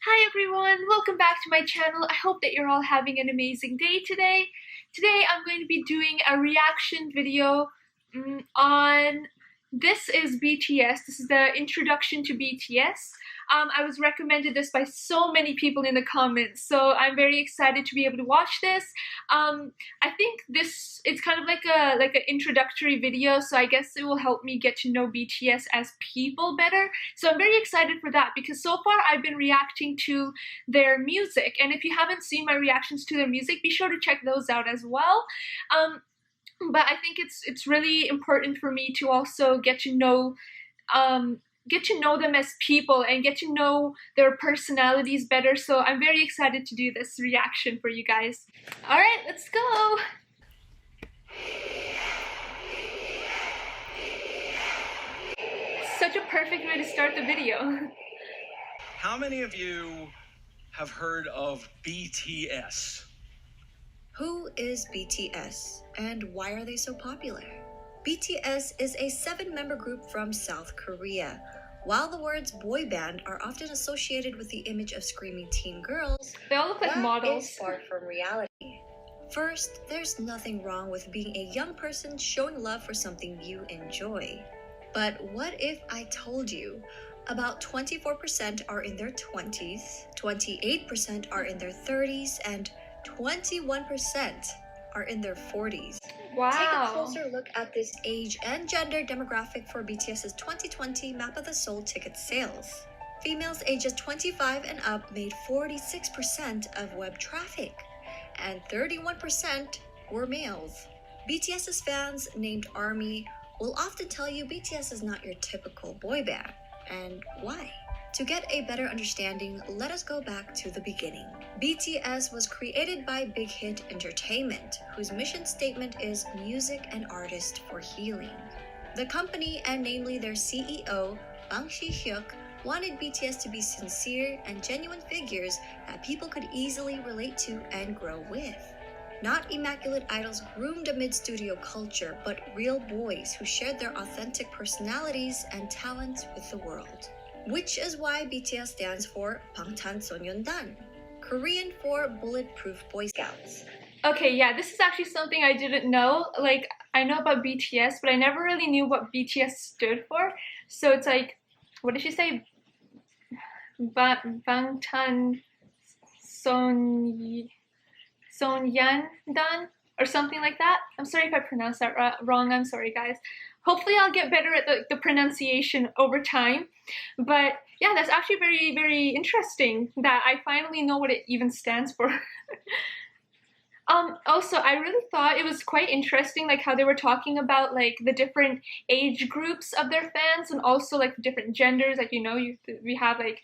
Hi everyone, welcome back to my channel. I hope that you're all having an amazing day today. Today I'm going to be doing a reaction video on This Is BTS. This is the introduction to BTS. I was recommended this by so many people in the comments, so I'm very excited to be able to watch this. I think it's kind of like an introductory video, so I guess it will help me get to know BTS as people better. So I'm very excited for that because so far I've been reacting to their music, and if you haven't seen my reactions to their music, be sure to check those out as well. But I think it's really important for me to also get to know them as people and get to know their personalities better. So I'm very excited to do this reaction for you guys. All right, let's go. Such a perfect way to start the video. How many of you have heard of BTS? Who is BTS and why are they so popular? BTS is a 7-member group from South Korea. While the words boy band are often associated with the image of screaming teen girls, they all look like models. Is far from reality. First, there's nothing wrong with being a young person showing love for something you enjoy. But what if I told you about 24% are in their 20s, 28% are in their 30s, and 21% are in their 40s. Wow. Take a closer look at this age and gender demographic for BTS's 2020 Map of the Soul ticket sales. Females ages 25 and up made 46% of web traffic, and 31% were males. BTS's fans, named ARMY, will often tell you BTS is not your typical boy band. And why? To get a better understanding, let us go back to the beginning. BTS was created by Big Hit Entertainment, whose mission statement is music and artist for healing. The company, and namely their CEO, Bang Si-hyuk, wanted BTS to be sincere and genuine figures that people could easily relate to and grow with. Not immaculate idols groomed amid studio culture, but real boys who shared their authentic personalities and talents with the world. Which is why BTS stands for 방탄소년단, Korean for Bulletproof Boy Scouts. Okay, yeah, this is actually something I didn't know. Like, I know about BTS, but I never really knew what BTS stood for. So it's like, what did she say? Bangtan Sonyeondan or something like that. I'm sorry if I pronounced that wrong. I'm sorry, guys. Hopefully I'll get better at the pronunciation over time. But yeah, that's actually very, very interesting that I finally know what it even stands for. Also, I really thought it was quite interesting, like how they were talking about like the different age groups of their fans and also like different genders. Like, you know, we have like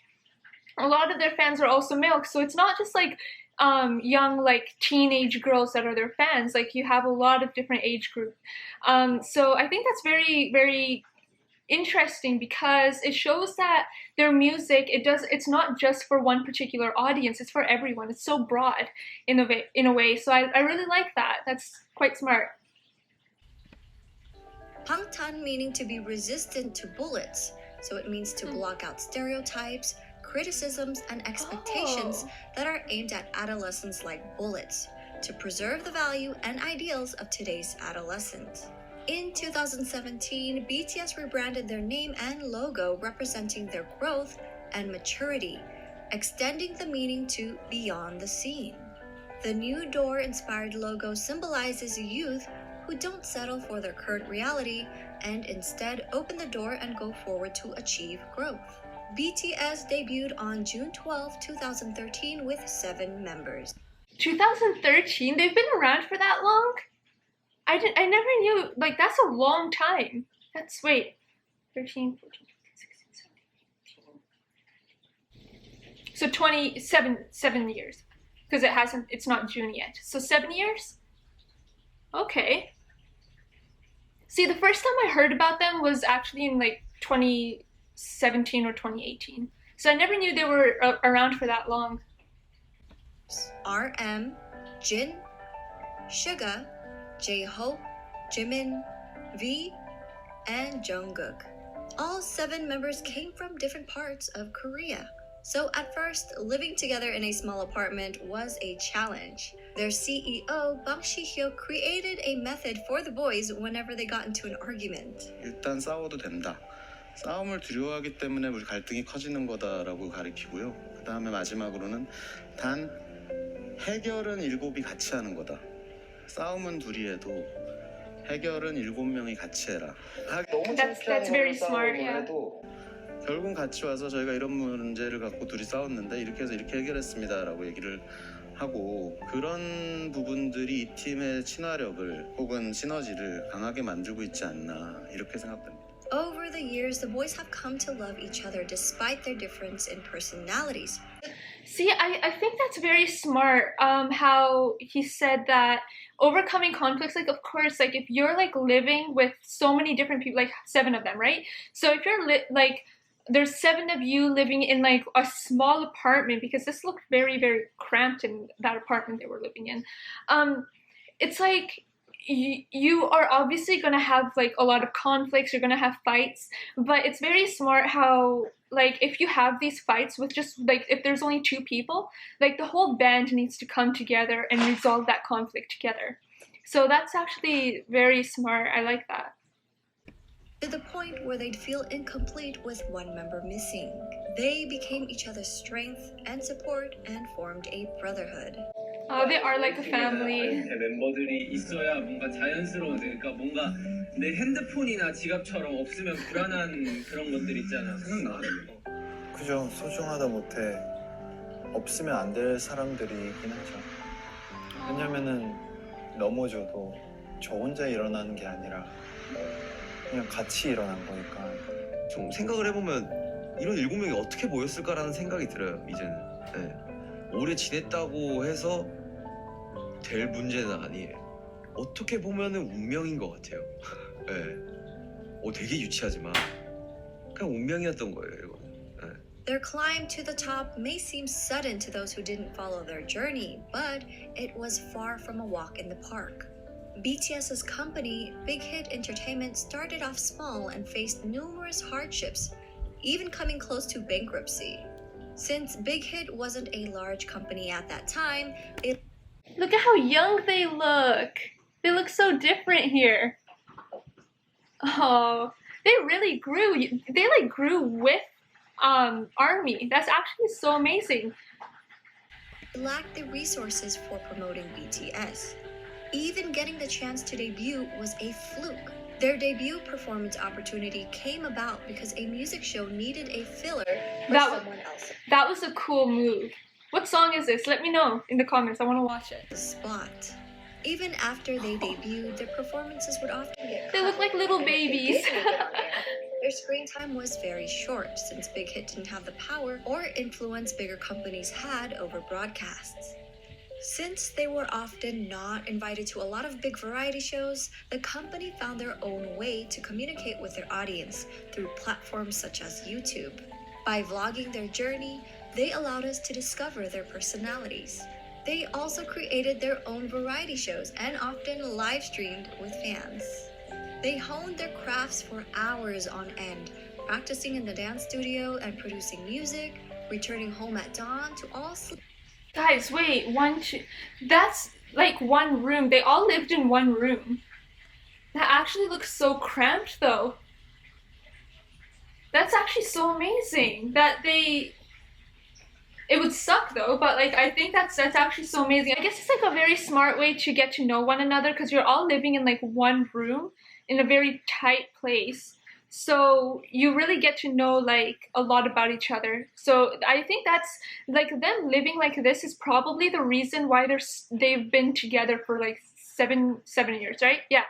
a lot of their fans are also male, so it's not just like young like teenage girls that are their fans. Like, you have a lot of different age groups. So I think that's very, very interesting because it shows that their music, it's not just for one particular audience, it's for everyone. It's so broad in a way. So I really like that. That's quite smart. Bangtan meaning to be resistant to bullets, so it means to block out stereotypes, criticisms, and expectations that are aimed at adolescents like bullets, to preserve the value and ideals of today's adolescents. In 2017, BTS rebranded their name and logo representing their growth and maturity, extending the meaning to beyond the scene. The new door-inspired logo symbolizes youth who don't settle for their current reality and instead open the door and go forward to achieve growth. BTS debuted on June 12, 2013 with 7 members. 2013? They've been around for that long? I never knew, like, that's a long time. That's, wait, 13, 14, 15, 16, 17, 18. So 7 years, because it's not June yet. So 7 years? Okay. See, the first time I heard about them was actually in like 2017 or 2018. So I never knew they were around for that long. RM, Jin, Suga, J-Hope, Jimin, V, and Jungkook. All 7 members came from different parts of Korea. So at first, living together in a small apartment was a challenge. Their CEO, Bang Si-hyo, created a method for the boys whenever they got into an argument. 일단 싸워도 된다. 싸움을 두려워하기 때문에 우리 갈등이 커지는 거다라고 가리키고요. 그 다음에 마지막으로는 단 해결은 7이 같이 하는 거다. 싸움은 둘이 해도 해결은 7명이 같이 해라. 너무 That's very smart, yeah. 해도 결국은 같이 와서 저희가 이런 문제를 갖고 둘이 싸웠는데 이렇게 해서 이렇게 해결했습니다라고 얘기를 하고 그런 부분들이 이 팀의 친화력을 혹은 시너지를 강하게 만들고 있지 않나 이렇게 생각됩니다. Over the years, the boys have come to love each other despite their difference in personalities. See, I think that's very smart. How he said that overcoming conflicts, like of course, like if you're like living with so many different people, like 7 of them, right? So if you're like there's 7 of you living in like a small apartment, because this looked very, very cramped in that apartment they were living in. It's like you are obviously gonna have like a lot of conflicts, you're gonna have fights, but it's very smart how like if you have these fights with just like if there's only 2 people, like the whole band needs to come together and resolve that conflict together. So that's actually very smart. I like that. To the point where they'd feel incomplete with one member missing. They became each other's strength and support and formed a brotherhood. They are like a family. 멤버들이 있어야 뭔가 자연스러운 그러니까 뭔가 내 핸드폰이나 지갑처럼 없으면 불안한 그런 것들 있잖아. 생각나. 그죠. 소중하다 못해 없으면 안 될 사람들이긴 하죠. 왜냐면은 넘어져도 저 혼자 일어나는 게 아니라 그냥 같이 일어난 거니까. 좀 생각을 해보면 이런 7명이 어떻게 모였을까라는 생각이 들어요. 이제는. 네. 오래 지냈다고 해서 될 문제는 아니에요. 어떻게 보면은 운명인 것 같아요. 네. 되게 유치하지만 그냥 운명이었던 거예요. 이거는. 네. Their climb to the top may seem sudden to those who didn't follow their journey, but it was far from a walk in the park. BTS's company, Big Hit Entertainment, started off small and faced numerous hardships, even coming close to bankruptcy. Since Big Hit wasn't a large company at that time, Look at how young they look. They look so different here. Oh, they really grew. They like grew with ARMY. That's actually so amazing. lacked the resources for promoting BTS. Even getting the chance to debut was a fluke. Their debut performance opportunity came about because a music show needed a filler for someone else. That was a cool move. What song is this? Let me know in the comments. I want to watch it. Spot. Even after they debuted, their performances would often get They look cut. like little And if they babies. did make it on air, their screen time was very short since Big Hit didn't have the power or influence bigger companies had over broadcasts. Since they were often not invited to a lot of big variety shows, the company found their own way to communicate with their audience through platforms such as YouTube. By vlogging their journey, they allowed us to discover their personalities. They also created their own variety shows and often live streamed with fans. They honed their crafts for hours on end, practicing in the dance studio and producing music, returning home at dawn to all sleep. Guys, wait, that's like one room. They all lived in one room. That actually looks so cramped though. That's actually so amazing that it would suck though, but like I think that's actually so amazing. I guess it's like a very smart way to get to know one another because you're all living in like one room in a very tight place. So you really get to know like a lot about each other. So I think that's like them living like this is probably the reason why they've been together for like seven years, right? Yeah.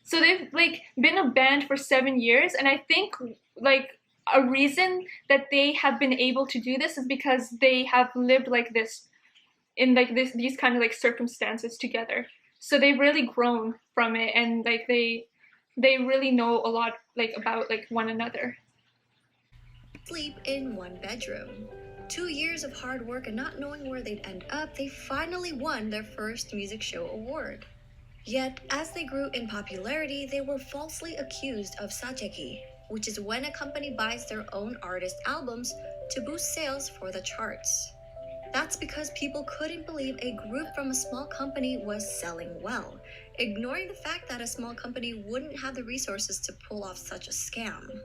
So they've like been a band for 7 years, and I think like a reason that they have been able to do this is because they have lived like this in like these kind of like circumstances together. So they've really grown from it, and like they really know a lot like about like one another. Sleep in one bedroom. 2 years of hard work and not knowing where they'd end up, they finally won their first music show award. Yet, as they grew in popularity, they were falsely accused of sajegi, which is when a company buys their own artist albums to boost sales for the charts. That's because people couldn't believe a group from a small company was selling well, ignoring the fact that a small company wouldn't have the resources to pull off such a scam.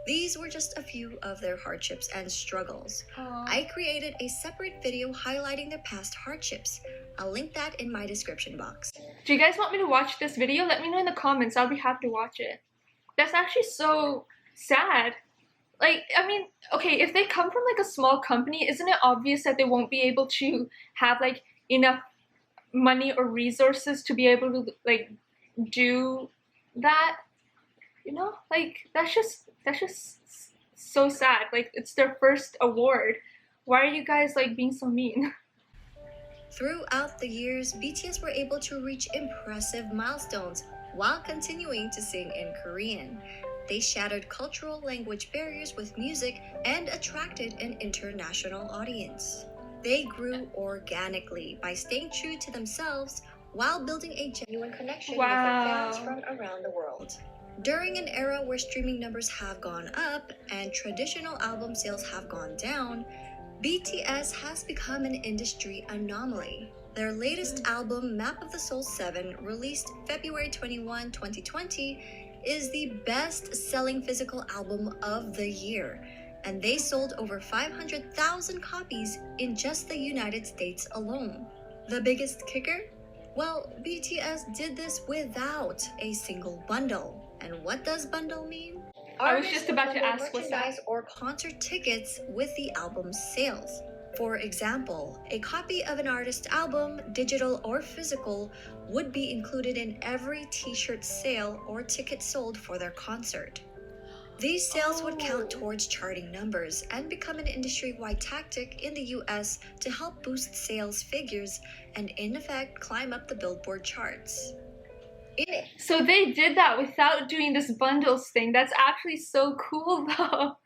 These were just a few of their hardships and struggles. I created a separate video highlighting their past hardships. I'll link that in my description box. Do you guys want me to watch this video? Let me know in the comments. I'll be happy to watch it. That's actually so sad. Like, I mean, okay, if they come from like a small company, isn't it obvious that they won't be able to have like enough money or resources to be able to like do that? You know, like that's just so sad. Like, it's their first award. Why are you guys like being so mean? Throughout the years, BTS were able to reach impressive milestones while continuing to sing in Korean. They shattered cultural language barriers with music and attracted an international audience. They grew organically by staying true to themselves while building a genuine connection with their fans from around the world. During an era where streaming numbers have gone up and traditional album sales have gone down, BTS has become an industry anomaly. Their latest album, Map of the Soul 7, released February 21, 2020, is the best-selling physical album of the year, and they sold over 500,000 copies in just the United States alone. The biggest kicker? Well, BTS did this without a single bundle. And what does bundle mean? I was just about to ask what's that? Merchandise or concert tickets with the album's sales. For example, a copy of an artist's album, digital or physical, would be included in every t-shirt sale or ticket sold for their concert. These sales would count towards charting numbers and become an industry-wide tactic in the US to help boost sales figures and in effect climb up the Billboard charts. So they did that without doing this bundles thing. That's actually so cool though.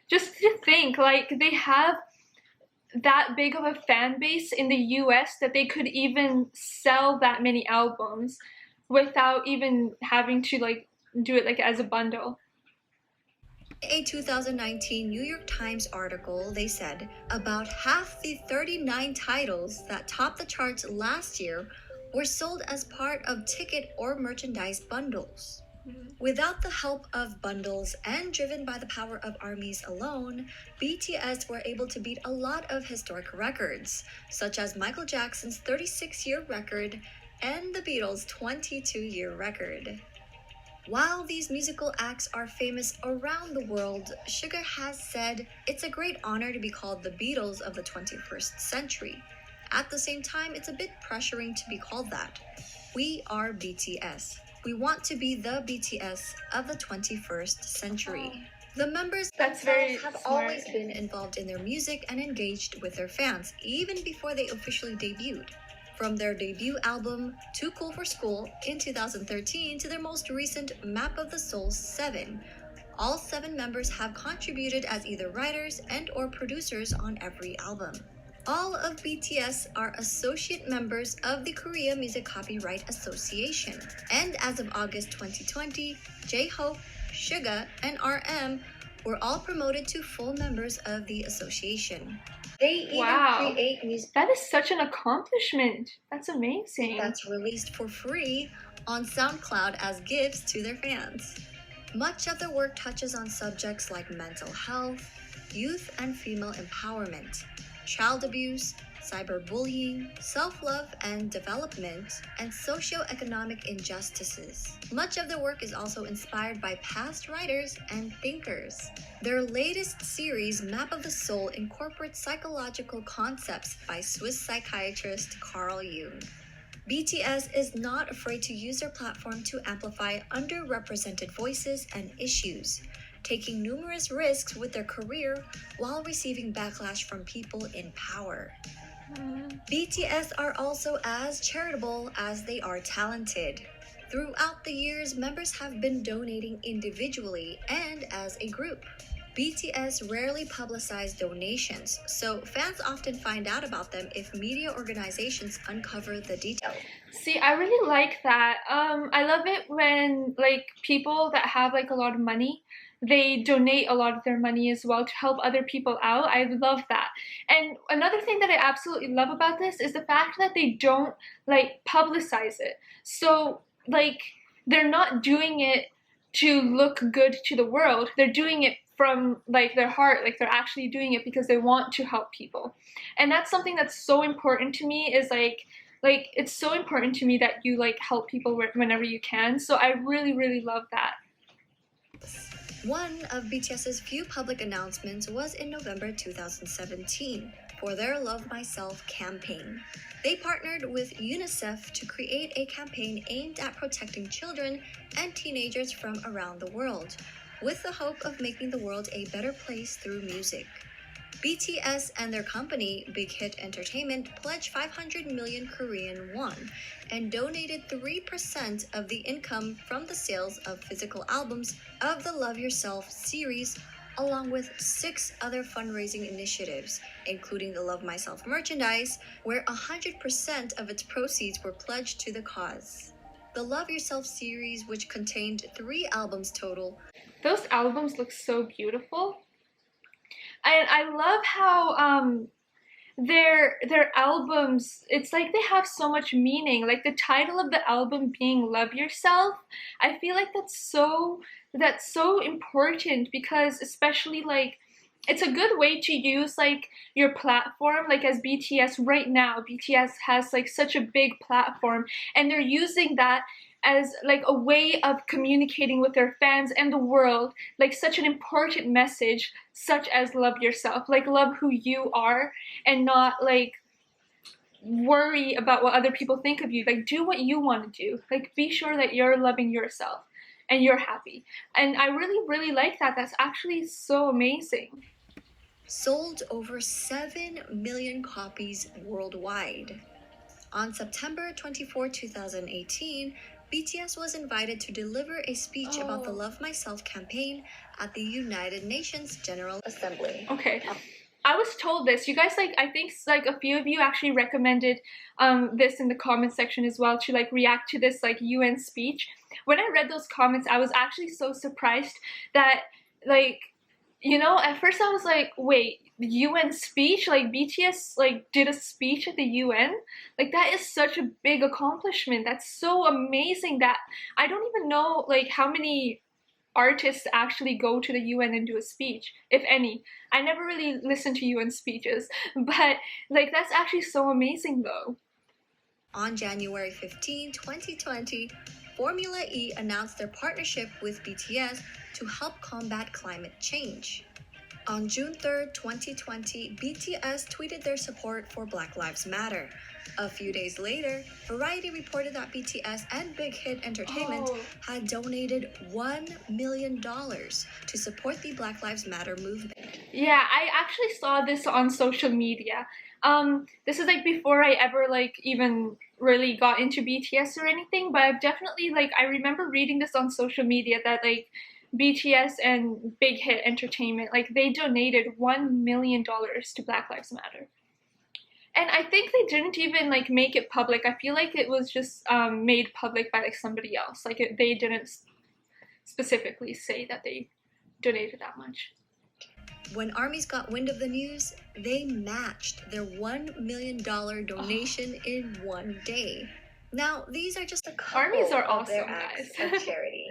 Just to think, like, they have that big of a fan base in the US that they could even sell that many albums without even having to like do it like as a bundle. A 2019 New York Times article, they said about half the 39 titles that topped the charts last year were sold as part of ticket or merchandise bundles. Without the help of bundles and driven by the power of ARMYs alone, BTS were able to beat a lot of historic records, such as Michael Jackson's 36-year record and the Beatles' 22-year record. While these musical acts are famous around the world, Suga has said it's a great honor to be called the Beatles of the 21st century. At the same time, it's a bit pressuring to be called that. We are BTS. We want to be the BTS of the 21st century. The members themselves have always been involved in their music and engaged with their fans, even before they officially debuted. From their debut album, Too Cool for School, in 2013 to their most recent Map of the Soul 7, all 7 members have contributed as either writers and or producers on every album. All of BTS are associate members of the Korea Music Copyright Association. And as of August 2020, J-Hope, Suga, and RM were all promoted to full members of the association. They even create music that is such an accomplishment. That's amazing. That's released for free on SoundCloud as gifts to their fans. Much of their work touches on subjects like mental health, youth and female empowerment, child abuse, cyberbullying, self-love and development, and socio-economic injustices. Much of their work is also inspired by past writers and thinkers. Their latest series, Map of the Soul, incorporates psychological concepts by Swiss psychiatrist Carl Jung. BTS is not afraid to use their platform to amplify underrepresented voices and issues, taking numerous risks with their career while receiving backlash from people in power. BTS are also as charitable as they are talented. Throughout the years, members have been donating individually and as a group. BTS rarely publicize donations, so fans often find out about them if media organizations uncover the details. See, I really like that. I love it when like people that have like a lot of money, they donate a lot of their money as well to help other people out. I love that. And another thing that I absolutely love about this is the fact that they don't like publicize it. So like they're not doing it to look good to the world. They're doing it from like their heart, like they're actually doing it because they want to help people. And that's something that's so important to me, is like it's so important to me that you like help people whenever you can. So I really love that. One of BTS's few public announcements was in November 2017 for their Love Myself campaign. They partnered with UNICEF to create a campaign aimed at protecting children and teenagers from around the world, with the hope of making the world a better place through music. BTS and their company, Big Hit Entertainment, pledged 500 million Korean won and donated 3% of the income from the sales of physical albums of the Love Yourself series, along with 6 other fundraising initiatives, including the Love Myself merchandise, where 100% of its proceeds were pledged to the cause. The Love Yourself series, which contained 3 albums total. Those albums look so beautiful. And I love how their albums, it's like they have so much meaning. Like the title of the album being Love Yourself, I feel like that's so important, because especially like it's a good way to use like your platform. Like as BTS right now, BTS has like such a big platform, and they're using that as like a way of communicating with their fans and the world, like such an important message, such as love yourself, like love who you are and not like worry about what other people think of you. Like do what you want to do, like be sure that you're loving yourself and you're happy. And I really like that. That's actually so amazing. Sold over 7 million copies worldwide. On September 24, 2018, BTS was invited to deliver a speech about the Love Myself campaign at the United Nations General Assembly. Okay, I was told this. You guys, like, I think like a few of you actually recommended this in the comment section as well, to like react to this like UN speech. When I read those comments, I was actually so surprised that like, you know, at first I was like, wait, the UN speech? Like BTS like did a speech at the UN? Like that is such a big accomplishment. That's so amazing that I don't even know like how many artists actually go to the UN and do a speech, if any. I never really listened to UN speeches, but like that's actually so amazing though. On January 15, 2020, Formula E announced their partnership with BTS to help combat climate change. On June 3, 2020, BTS tweeted their support for Black Lives Matter. A few days later, Variety reported that BTS and Big Hit Entertainment had donated $1 million to support the Black Lives Matter movement. Yeah, I actually saw this on social media. This is like before I ever like even really got into BTS or anything, but I've definitely like, I remember reading this on social media that like BTS and Big Hit Entertainment, like they donated $1 million to Black Lives Matter. And I think they didn't even like make it public. I feel like it was just made public by like somebody else. Like they didn't specifically say that they donated that much. When ARMYs got wind of the news, they matched their $1 million donation in one day. Now, these are just a couple ARMYs are of their awesome, acts guys. of charity.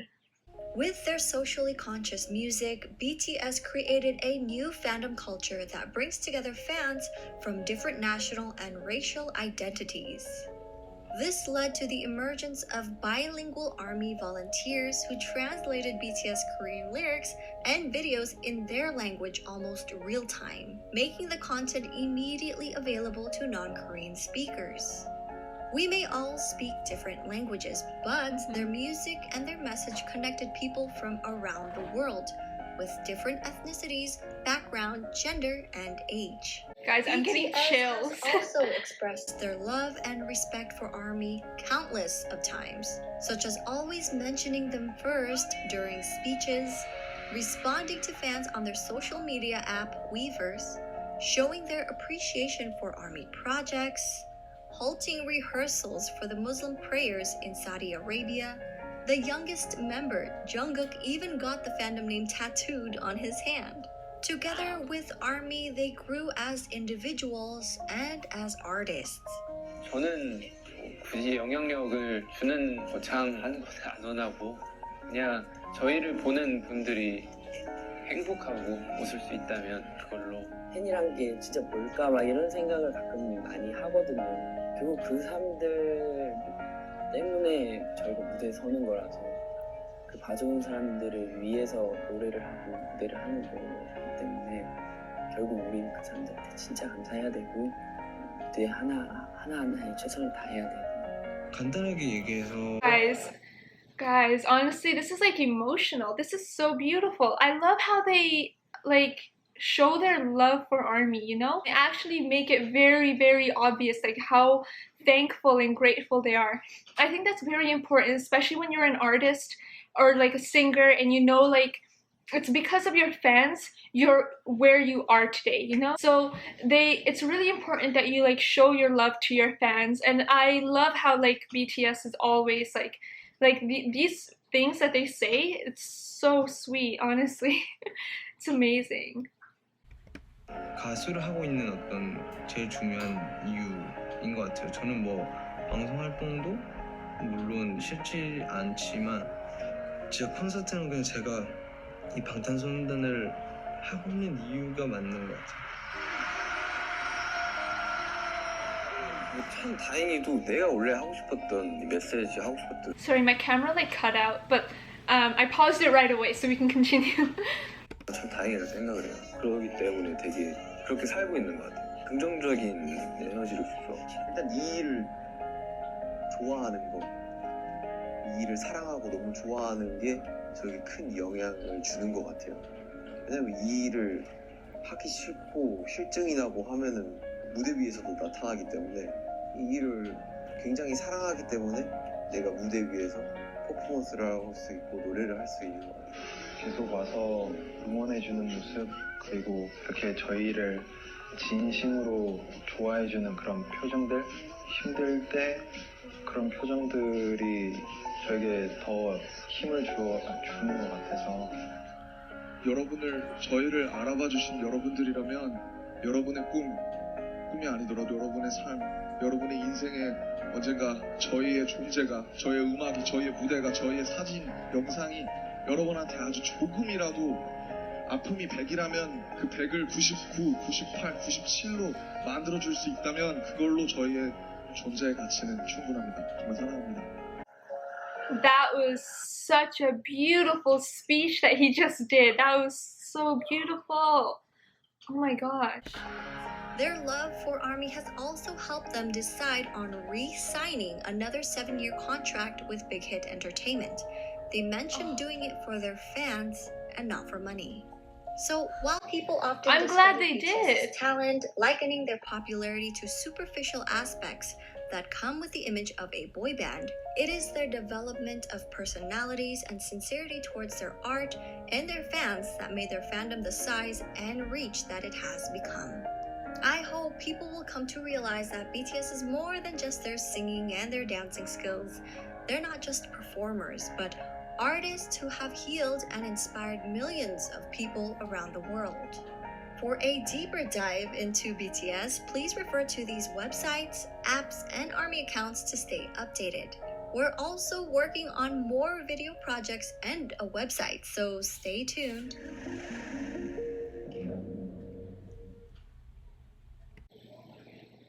With their socially conscious music, BTS created a new fandom culture that brings together fans from different national and racial identities. This led to the emergence of bilingual ARMY volunteers who translated BTS Korean lyrics and videos in their language almost real time, making the content immediately available to non-Korean speakers. We may all speak different languages, but their music and their message connected people from around the world with different ethnicities, background, gender, and age. Guys, I'm getting chills. Has also expressed their love and respect for ARMY countless of times, such as always mentioning them first during speeches, responding to fans on their social media app Weverse, showing their appreciation for ARMY projects, halting rehearsals for the Muslim prayers in Saudi Arabia, The youngest member, Jungkook, even got the fandom name tattooed on his hand. Together with ARMY, they grew as individuals and as artists. 저는 굳이 영향력을 주는 거창하는 것에 안 원하고 그냥 저희를 보는 분들이 행복하고 웃을 수 있다면 그걸로. 팬이란 게 진짜 뭘까 막 이런 생각을 가끔 많이 하거든요. 결국 그 사람들 때문에 저희가 무대에 서는 거라서 그 봐주는 사람들을 위해서 노래를 하고 무대를 하는 거기 때문에 결국 우리는 그 사람들한테 진짜 감사해야 되고 무대 하나하나에 최선을 다해야 돼요. 간단하게 얘기해서 Guys, honestly, this is like emotional. This is so beautiful. I love how they like show their love for ARMY, you know? They actually make it very, very obvious like how thankful and grateful they are. I think that's very important, especially when you're an artist or like a singer and you know like it's because of your fans you're where you are today, you know? So it's really important that you like show your love to your fans, and I love how like BTS is always like these things that they say, it's so sweet, honestly. It's amazing. 가수를 하고 있는 어떤 제일 중요한 이유인 것 같아요. 저는 뭐 방송 활동도 물론 싫지 않지만 진짜 콘서트는 그냥 제가 이 방탄소년단을 하고 있는 이유가 맞는 것 같아요. 참 다행히도 내가 원래 하고 싶었던 메시지 하고 싶었던. Sorry, my camera like cut out, but I paused it right away so we can continue. 참 다행이라고 생각을 해요. 그러기 때문에 되게 그렇게 살고 있는 것 같아요. 긍정적인 에너지를 줘서 일단 이 일을 좋아하는 거, 이 일을 사랑하고 너무 좋아하는 게 저에게 큰 영향을 주는 것 같아요. 왜냐면 이 일을 하기 싫고 실증이 나고 하면은 무대 위에서도 나타나기 때문에 이 일을 굉장히 사랑하기 때문에 내가 무대 위에서 퍼포먼스를 할 수 있고 노래를 할 수 있는 것 같아요. 계속 와서 응원해주는 모습, 그리고 이렇게 저희를 진심으로 좋아해주는 그런 표정들, 힘들 때 그런 표정들이 저에게 더 힘을 주는 것 같아서. 저희를 알아봐 주신 여러분들이라면 여러분의 꿈이 아니더라도 여러분의 삶, 여러분의 인생에 언젠가 저희의 존재가, 저희의 음악이, 저희의 무대가, 저희의 사진, 영상이 여러분한테 아주 조금이라도 아픔이 100이라면 그 100을 99, 98, 97로 만들어줄 수 있다면 그걸로 저희의 존재의 가치는 충분합니다. 정말 사랑합니다. That was such a beautiful speech that he just did. That was so beautiful. Oh my gosh. Their love for ARMY has also helped them decide on re-signing another 7-year contract with Big Hit Entertainment. They mentioned doing it for their fans and not for money. So while people often I'm glad they BTS's did. talent, likening their popularity to superficial aspects that come with the image of a boy band, it is their development of personalities and sincerity towards their art and their fans that made their fandom the size and reach that it has become. I hope people will come to realize that BTS is more than just their singing and their dancing skills. They're not just performers, but artists who have healed and inspired millions of people around the world. For a deeper dive into BTS, please refer to these websites, apps, and ARMY accounts to stay updated. We're also working on more video projects and a website, so stay tuned.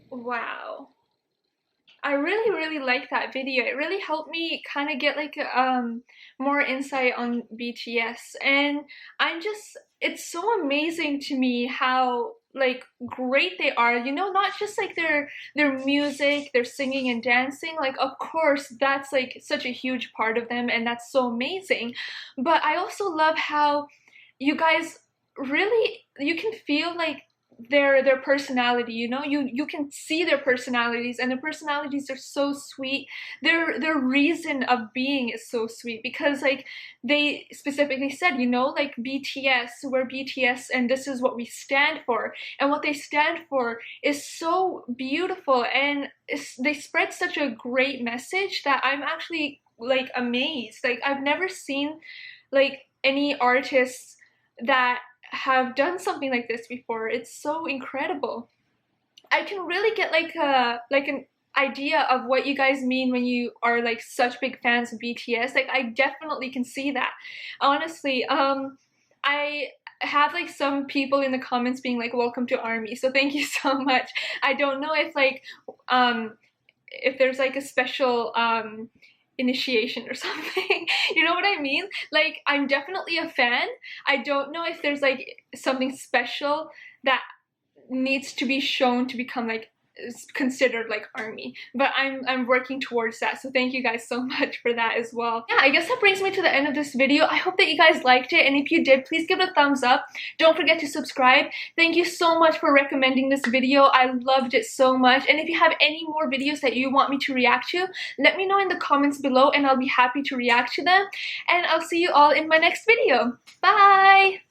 Wow. I really like that video. It really helped me kind of get like more insight on BTS, and it's so amazing to me how like great they are, you know, not just like their music, their singing and dancing, like of course that's like such a huge part of them and that's so amazing, but I also love how you guys really, you can feel like their personality, you know, you can see their personalities, and their personalities are so sweet. Their reason of being is so sweet, because like they specifically said, you know, like BTS, we're BTS and this is what we stand for, and what they stand for is so beautiful, and they spread such a great message that I'm actually like amazed. Like I've never seen like any artists that have done something like this before. It's so incredible. I can really get like an idea of what you guys mean when you are like such big fans of BTS. Like I definitely can see that. Honestly, I have like some people in the comments being like, welcome to ARMY, so thank you so much. I don't know if like if there's like a special initiation or something. You know what I mean? Like I'm definitely a fan. I don't know if there's like something special that needs to be shown to become like considered like ARMY, but I'm working towards that, so thank you guys so much for that as well. Yeah, I guess that brings me to the end of this video. I hope that you guys liked it, and if you did, please give it a thumbs up. Don't forget to subscribe. Thank you so much for recommending this video. I loved it so much, and if you have any more videos that you want me to react to, let me know in the comments below and I'll be happy to react to them, and I'll see you all in my next video. Bye!